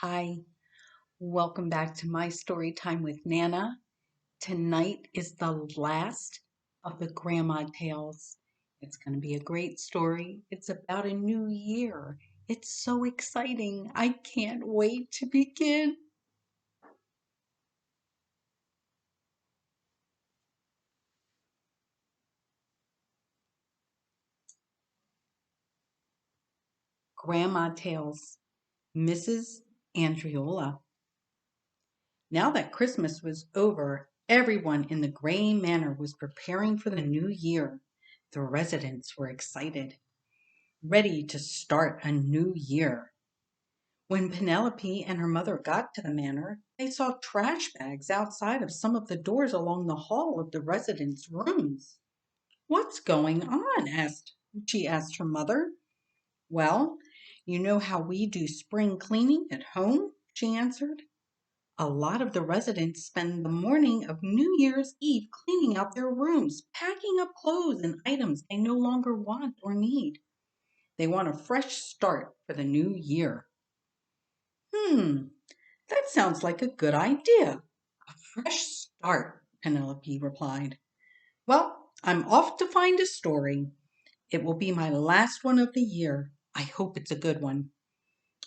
Hi, welcome back to my story time with Nana. Tonight is the last of the Grandma Tales. It's going to be a great story. It's about a new year. It's so exciting. I can't wait to begin. Grandma Tales, Mrs. Andreola. Now that Christmas was over, everyone in the Gray Manor was preparing for the new year. The residents were excited, ready to start a new year. When Penelope and her mother got to the manor, they saw trash bags outside of some of the doors along the hall of the residents' rooms. What's going on? She asked her mother. Well, you know how we do spring cleaning at home, she answered. A lot of the residents spend the morning of New Year's Eve cleaning out their rooms, packing up clothes and items they no longer want or need. They want a fresh start for the new year. Hmm, that sounds like a good idea. A fresh start, Penelope replied. Well, I'm off to find a story. It will be my last one of the year. I hope it's a good one.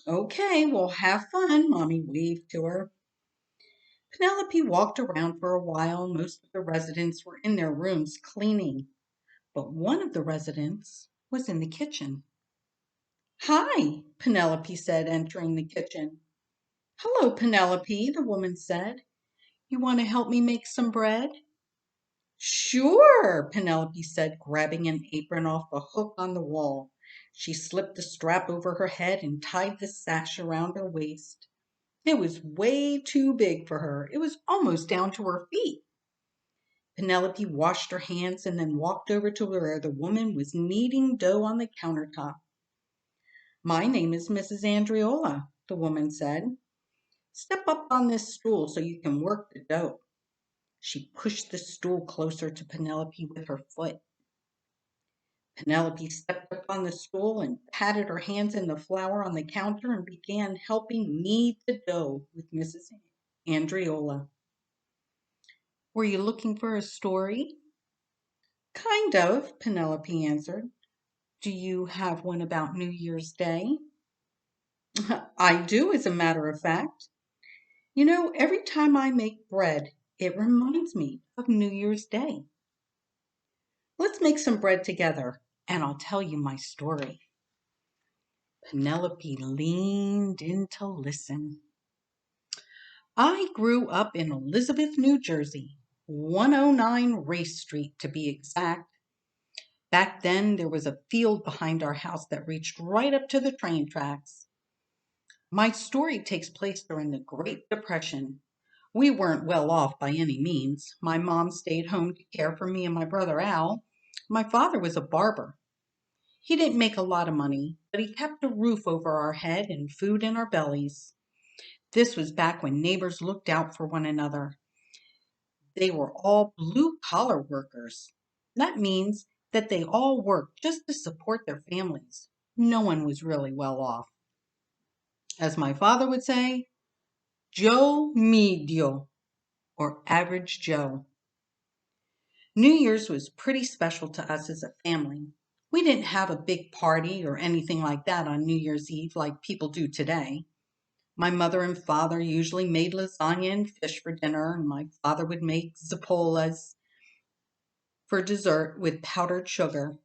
Okay, well, have fun, Mommy waved to her. Penelope walked around for a while. Most of the residents were in their rooms cleaning, but one of the residents was in the kitchen. Hi, Penelope said, entering the kitchen. Hello, Penelope, the woman said. You want to help me make some bread? Sure, Penelope said, grabbing an apron off a hook on the wall. She slipped the strap over her head and tied the sash around her waist. It was way too big for her. It was almost down to her feet. Penelope washed her hands and then walked over to where the woman was kneading dough on the countertop. My name is Mrs. Andreola, the woman said. Step up on this stool so you can work the dough. She pushed the stool closer to Penelope with her foot. Penelope stepped up on the stool and patted her hands in the flour on the counter and began helping knead the dough with Mrs. Andreola. Were you looking for a story? Kind of, Penelope answered. Do you have one about New Year's Day? I do, as a matter of fact. You know, every time I make bread, it reminds me of New Year's Day. Let's make some bread together, and I'll tell you my story. Penelope leaned in to listen. I grew up in Elizabeth, New Jersey, 109 Race Street to be exact. Back then, there was a field behind our house that reached right up to the train tracks. My story takes place during the Great Depression. We weren't well off by any means. My mom stayed home to care for me and my brother Al. My father was a barber. He didn't make a lot of money, but he kept a roof over our head and food in our bellies. This was back when neighbors looked out for one another. They were all blue collar workers. That means that they all worked just to support their families. No one was really well off. As my father would say, Joe Medio, or Average Joe. New Year's was pretty special to us as a family. We didn't have a big party or anything like that on New Year's Eve like people do today. My mother and father usually made lasagna and fish for dinner, and my father would make zappolas for dessert with powdered sugar.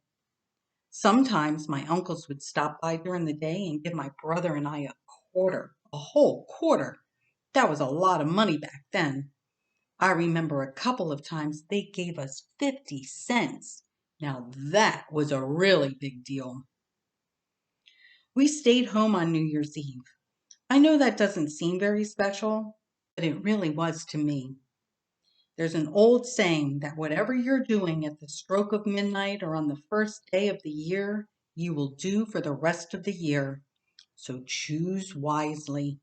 Sometimes my uncles would stop by during the day and give my brother and I a quarter, a whole quarter. That was a lot of money back then. I remember a couple of times they gave us 50 cents. Now that was a really big deal. We stayed home on New Year's Eve. I know that doesn't seem very special, but it really was to me. There's an old saying that whatever you're doing at the stroke of midnight or on the first day of the year, you will do for the rest of the year. So choose wisely.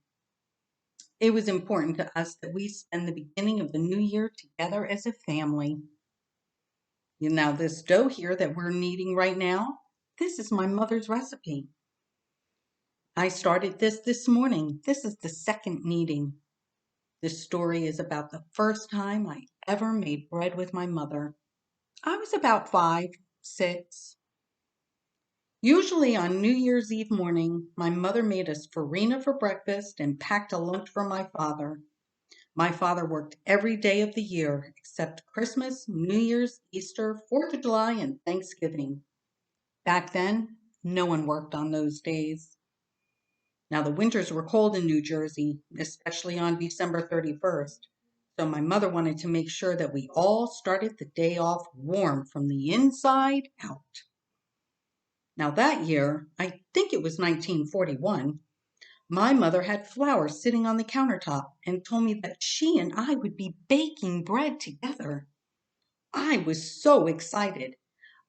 It was important to us that we spend the beginning of the new year together as a family. Now, this dough here that we're kneading right now, this is my mother's recipe. I started this morning. This is the second meeting. This story is about the first time I ever made bread with my mother. I was about 5, 6. Usually on New Year's Eve morning, my mother made us farina for breakfast and packed a lunch for my father. My father worked every day of the year except Christmas, New Year's, Easter, 4th of July, and Thanksgiving. Back then, no one worked on those days. Now, the winters were cold in New Jersey, especially on December 31st. So my mother wanted to make sure that we all started the day off warm from the inside out. Now, that year, I think it was 1941, my mother had flour sitting on the countertop and told me that she and I would be baking bread together. I was so excited.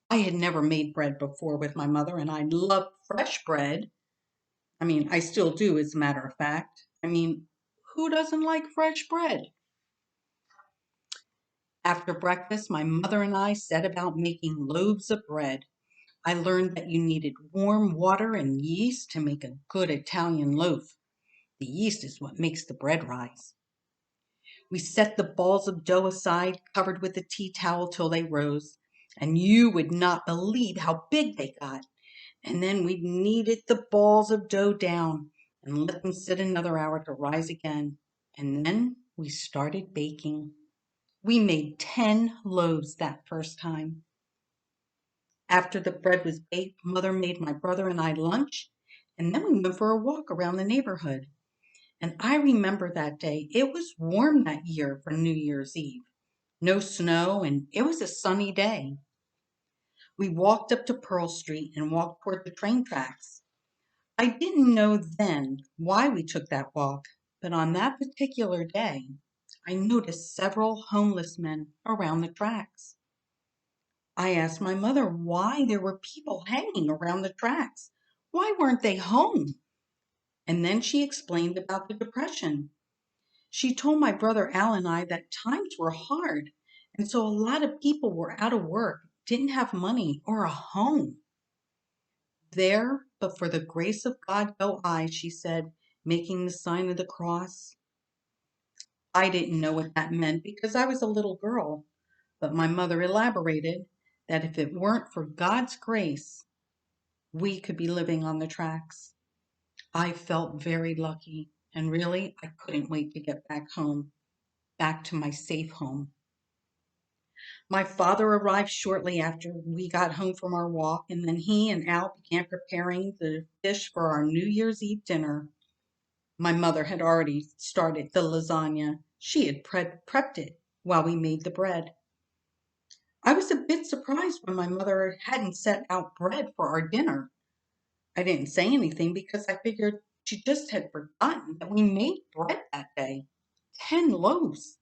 I had never made bread before with my mother, and I loved fresh bread. I still do, as a matter of fact. Who doesn't like fresh bread? After breakfast, my mother and I set about making loaves of bread. I learned that you needed warm water and yeast to make a good Italian loaf. The yeast is what makes the bread rise. We set the balls of dough aside, covered with a tea towel till they rose, and you would not believe how big they got. And then we kneaded the balls of dough down and let them sit another hour to rise again. And then we started baking. We made 10 loaves that first time. After the bread was baked, Mother made my brother and I lunch, and then we went for a walk around the neighborhood. And I remember that day. It was warm that year for New Year's Eve. No snow, and it was a sunny day. We walked up to Pearl Street and walked toward the train tracks. I didn't know then why we took that walk, but on that particular day, I noticed several homeless men around the tracks. I asked my mother why there were people hanging around the tracks. Why weren't they home? And then she explained about the Depression. She told my brother Al and I that times were hard, and so a lot of people were out of work, didn't have money or a home. There, but for the grace of God go I, she said, making the sign of the cross. I didn't know what that meant because I was a little girl, but my mother elaborated that if it weren't for God's grace, we could be living on the tracks. I felt very lucky, and really, I couldn't wait to get back home, back to my safe home. My father arrived shortly after we got home from our walk, and then he and Al began preparing the fish for our New Year's Eve dinner. My mother had already started the lasagna. She had prepped it while we made the bread. I was a bit surprised when my mother hadn't set out bread for our dinner. I didn't say anything because I figured she just had forgotten that we made bread that day. 10 loaves.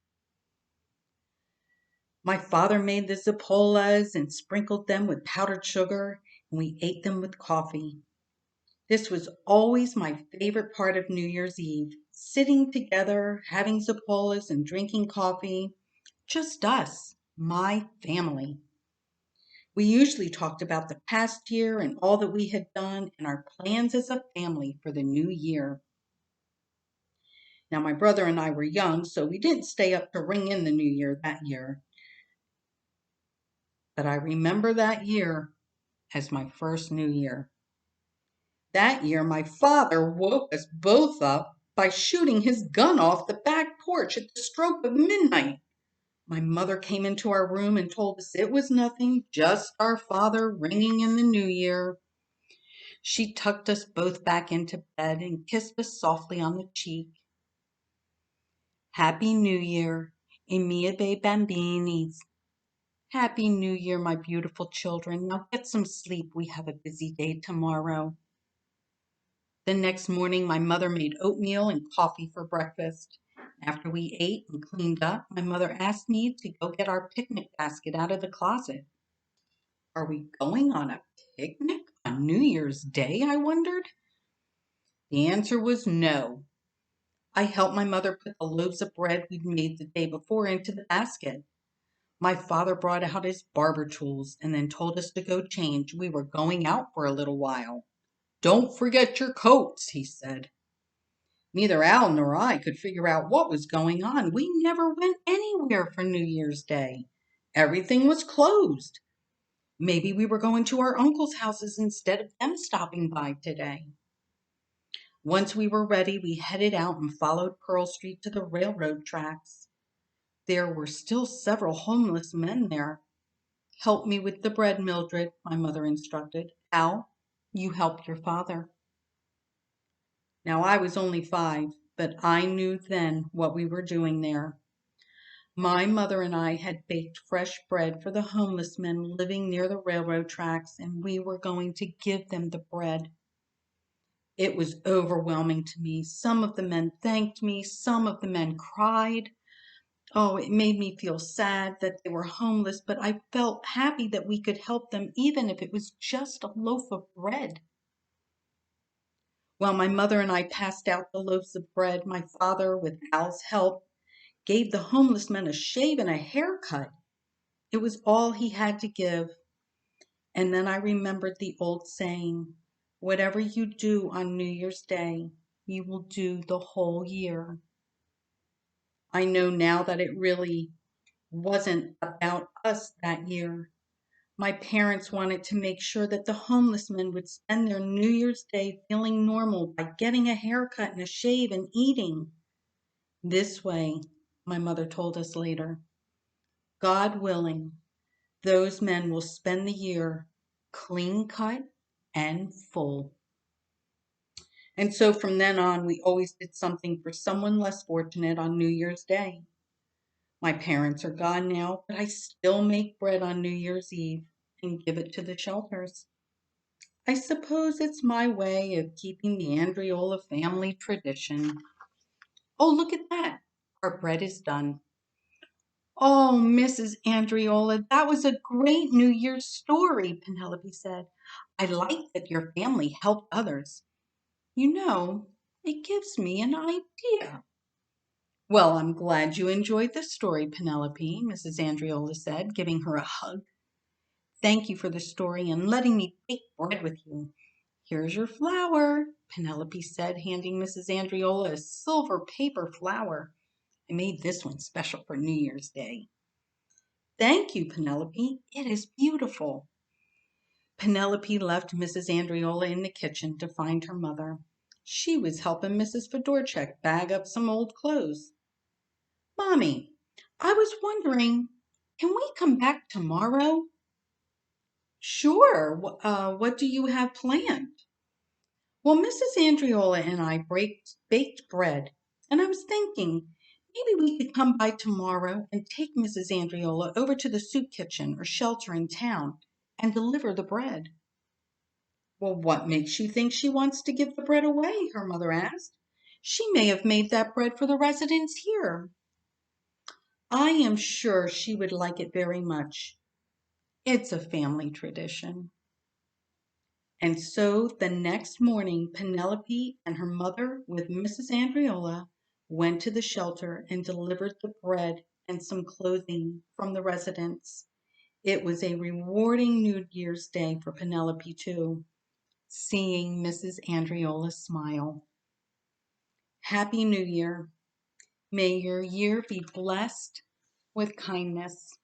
My father made the zappolas and sprinkled them with powdered sugar, and we ate them with coffee. This was always my favorite part of New Year's Eve, sitting together, having zappolas and drinking coffee. Just us, my family. We usually talked about the past year and all that we had done and our plans as a family for the new year. Now, my brother and I were young, so we didn't stay up to ring in the new year that year. But I remember that year as my first new year. That year, my father woke us both up by shooting his gun off the back porch at the stroke of midnight. My mother came into our room and told us it was nothing, just our father ringing in the new year. She tucked us both back into bed and kissed us softly on the cheek. Happy New Year, I miei bambinis. Happy New Year, my beautiful children. Now get some sleep. We have a busy day tomorrow. The next morning, my mother made oatmeal and coffee for breakfast. After we ate and cleaned up, my mother asked me to go get our picnic basket out of the closet. Are we going on a picnic on New Year's Day, I wondered? The answer was no. I helped my mother put the loaves of bread we'd made the day before into the basket. My father brought out his barber tools and then told us to go change. We were going out for a little while. "Don't forget your coats," he said. Neither Al nor I could figure out what was going on. We never went anywhere for New Year's Day. Everything was closed. Maybe we were going to our uncle's houses instead of them stopping by today. Once we were ready, we headed out and followed Pearl Street to the railroad tracks. There were still several homeless men there. "Help me with the bread, Mildred," my mother instructed. "Al, you help your father." Now, I was only 5, but I knew then what we were doing there. My mother and I had baked fresh bread for the homeless men living near the railroad tracks, and we were going to give them the bread. It was overwhelming to me. Some of the men thanked me, some of the men cried. Oh, it made me feel sad that they were homeless, but I felt happy that we could help them, even if it was just a loaf of bread. While my mother and I passed out the loaves of bread, my father, with Al's help, gave the homeless men a shave and a haircut. It was all he had to give. And then I remembered the old saying, "Whatever you do on New Year's Day, you will do the whole year." I know now that it really wasn't about us that year. My parents wanted to make sure that the homeless men would spend their New Year's Day feeling normal by getting a haircut and a shave and eating. This way, my mother told us later, God willing, those men will spend the year clean cut and full. And so from then on, we always did something for someone less fortunate on New Year's Day. My parents are gone now, but I still make bread on New Year's Eve and give it to the shelters. I suppose it's my way of keeping the Andreola family tradition. Oh, look at that. Our bread is done. "Oh, Mrs. Andreola, that was a great New Year's story," Penelope said. "I like that your family helped others. You know, it gives me an idea." "Well, I'm glad you enjoyed the story, Penelope," Mrs. Andreola said, giving her a hug. "Thank you for the story and letting me bake bread with you. Here's your flour," Penelope said, handing Mrs. Andreola a silver paper flour. "I made this one special for New Year's Day." "Thank you, Penelope. It is beautiful." Penelope left Mrs. Andreola in the kitchen to find her mother. She was helping Mrs. Fedorchak bag up some old clothes. "Mommy, I was wondering, can we come back tomorrow?" "Sure. What do you have planned?" "Well, Mrs. Andreola and I baked bread, and I was thinking maybe we could come by tomorrow and take Mrs. Andreola over to the soup kitchen or shelter in town and deliver the bread." "Well, what makes you think she wants to give the bread away?" her mother asked. "She may have made that bread for the residents here." "I am sure she would like it very much. It's a family tradition." And so the next morning, Penelope and her mother, with Mrs. Andreola, went to the shelter and delivered the bread and some clothing from the residents. It was a rewarding New Year's Day for Penelope, too, seeing Mrs. Andreola smile. Happy New Year. May your year be blessed with kindness.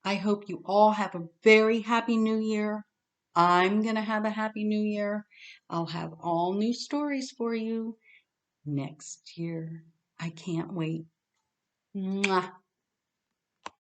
I hope you all have a very happy New Year. I'm going to have a happy New Year. I'll have all new stories for you next year. I can't wait. Mwah.